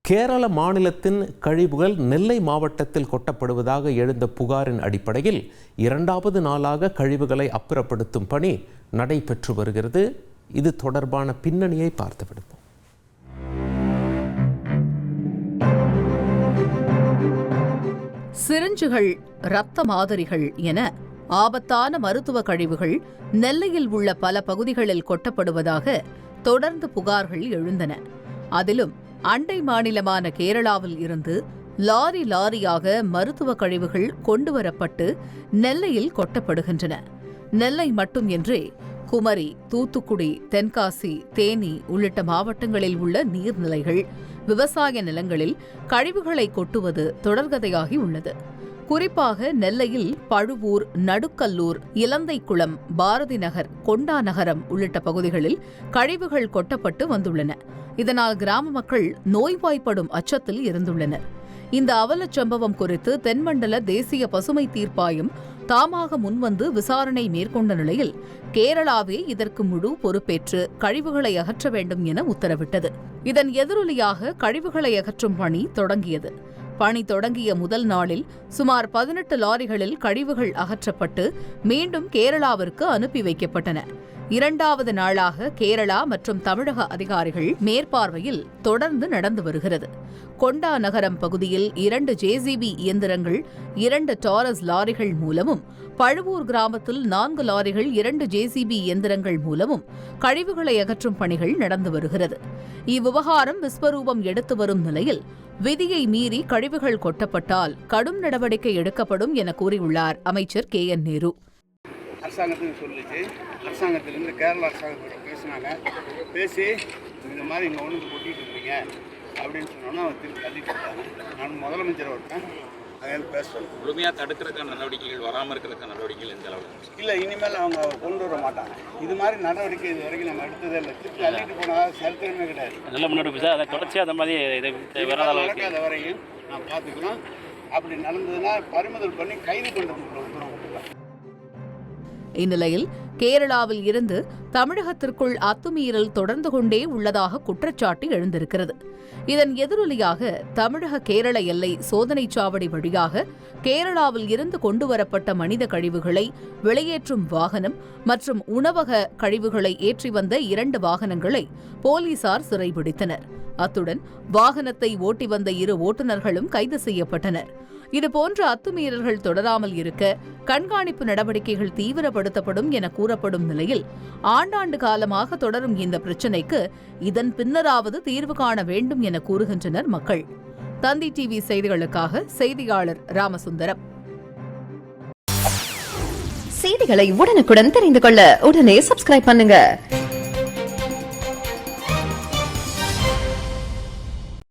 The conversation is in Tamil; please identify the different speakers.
Speaker 1: கேரள மாநிலத்தின் கழிவுகள் நெல்லை மாவட்டத்தில் கொட்டப்படுவதாக எழுந்த புகாரின் அடிப்படையில் 2வது நாளாக கழிவுகளை அப்புறப்படுத்தும் பணி நடைபெற்று வருகிறது. இது தொடர்பான பின்னணியை பார்த்து விடுவோம்.
Speaker 2: சிரிஞ்சுகள், இரத்த மாதிரிகள் என ஆபத்தான மருத்துவ கழிவுகள் நெல்லையில் உள்ள பல பகுதிகளில் கொட்டப்படுவதாக தொடர்ந்து புகார்கள் எழுந்தன. அதிலும் அண்டை மாநிலமான கேரளாவில் இருந்து லாரியாக மருத்துவ கழிவுகள் கொண்டுவரப்பட்டு நெல்லையில் கொட்டப்படுகின்றன. நெல்லை மட்டுமின்றி குமரி, தூத்துக்குடி, தென்காசி, தேனி உள்ளிட்ட மாவட்டங்களில் உள்ள நீர்நிலைகள், விவசாய நிலங்களில் கழிவுகளை கொட்டுவது தொடர்கதையாகி உள்ளது. குறிப்பாக நெல்லையில் பழுவூர், நடுக்கல்லூர், இலந்தைக்குளம், பாரதி நகர், கொண்டா நகரம் உள்ளிட்ட பகுதிகளில் கழிவுகள் கொட்டப்பட்டு வந்துள்ளன. இதனால் கிராம மக்கள் நோய்வாய்ப்படும் அச்சத்தில் இருந்துள்ளனர். இந்த அவலச் சம்பவம் குறித்து தென்மண்டல தேசிய பசுமை தீர்ப்பாயம் தாமாக முன்வந்து விசாரணை மேற்கொண்ட நிலையில் கேரளாவே இதற்கு முழு பொறுப்பேற்று கழிவுகளை அகற்ற வேண்டும் என உத்தரவிட்டது. இதன் எதிரொலியாக கழிவுகளை அகற்றும் பணி தொடங்கியது. பணி தொடங்கிய முதல் நாளில் சுமார் 18 லாரிகளில் கழிவுகள் அகற்றப்பட்டு மீண்டும் கேரளாவிற்கு அனுப்பி வைக்கப்பட்டன. 2வது நாளாக கேரளா மற்றும் தமிழக அதிகாரிகள் மேற்பார்வையில் தொடர்ந்து நடந்து வருகிறது. கொண்டா நகரம் பகுதியில் 2 JCB இயந்திரங்கள் 2 டாரஸ் லாரிகள் மூலமும், பழுவூர் கிராமத்தில் 4 லாரிகள் 2 JCB இயந்திரங்கள் மூலமும் கழிவுகளை அகற்றும் பணிகள் நடந்து வருகிறது. இவ்விவகாரம் விஸ்வரூபம் எடுத்து வரும் நிலையில் விதியை மீறி கழிவுகள் கொட்டப்பட்டால் கடும் நடவடிக்கை எடுக்கப்படும் என கூறியுள்ளார் அமைச்சர் KN நேரு.
Speaker 3: அரசாங்கத்துக்கு சொல்லிச்சு, அரசாங்கத்திலேருந்து கேரளா அரசாங்கத்தோட பேசினாங்க. பேசி இந்த மாதிரி இங்கே ஒன்று கொட்டிகிட்டு இருக்கீங்க அப்படின்னு சொன்னோன்னா அவன் திருப்பி தள்ளிட்டு இருக்காங்க. நான் முதலமைச்சர் ஒருத்தன் அங்கே பேசுகிறேன்.
Speaker 4: முழுமையாக தடுக்கிறதுக்கான நடவடிக்கைகள், வராமல் இருக்கிறதுக்கான நடவடிக்கைகள் எந்த அளவுக்கு
Speaker 3: இல்லை, இனிமேல் அவங்க கொண்டு வர மாட்டாங்க. இது மாதிரி நடவடிக்கை இது வரைக்கும் நம்ம எடுத்ததே இல்லை. திருப்பி தள்ளிட்டு போனால் சரித்திரமே கிடையாது.
Speaker 5: நல்ல முன்னெடுப்பு சார். அதை தொடர்ச்சியாக அந்த மாதிரி
Speaker 3: நடக்காத வரையும் நான் பார்த்துக்கலாம். அப்படி நடந்ததுன்னா பறிமுதல் பண்ணி கைது பண்ணுறதுக்கு உத்தரவு கொடுக்கலாம்.
Speaker 2: இந்நிலையில் கேரளாவில் இருந்து தமிழகத்திற்குள் அத்துமீறல் தொடர்ந்து கொண்டே உள்ளதாக குற்றச்சாட்டு எழுந்திருக்கிறது. இதன் எதிரொலியாக தமிழக கேரள எல்லை சோதனைச் சாவடி வழியாக கேரளாவில் இருந்து கொண்டுவரப்பட்ட மனித கழிவுகளை வெளியேற்றும் வாகனம் மற்றும் உணவக கழிவுகளை ஏற்றி வந்த 2 வாகனங்களை போலீசார் சிறைபிடித்தனர். அத்துடன் வாகனத்தை ஓட்டி வந்த 2 ஓட்டுநர்களும் கைது செய்யப்பட்டனர். இதுபோன்ற அத்துமீறல்கள் தொடராமல் இருக்க கண்காணிப்பு நடவடிக்கைகள் தீவிரப்படுத்தப்படும் என கூறப்படும் நிலையில் ஆண்டாண்டு காலமாக தொடரும் இந்த பிரச்சினைக்கு இதன் பின்னராவது தீர்வு காண வேண்டும் என கூறுகின்றனர் மக்கள். தந்தி டிவி செய்திகளுக்காக செய்தியாளர் ராமசுந்தரம்.
Speaker 6: செய்திகளை உடனுக்குடன் தெரிந்து கொள்ள உடனே சப்ஸ்கிரைப் பண்ணுங்க.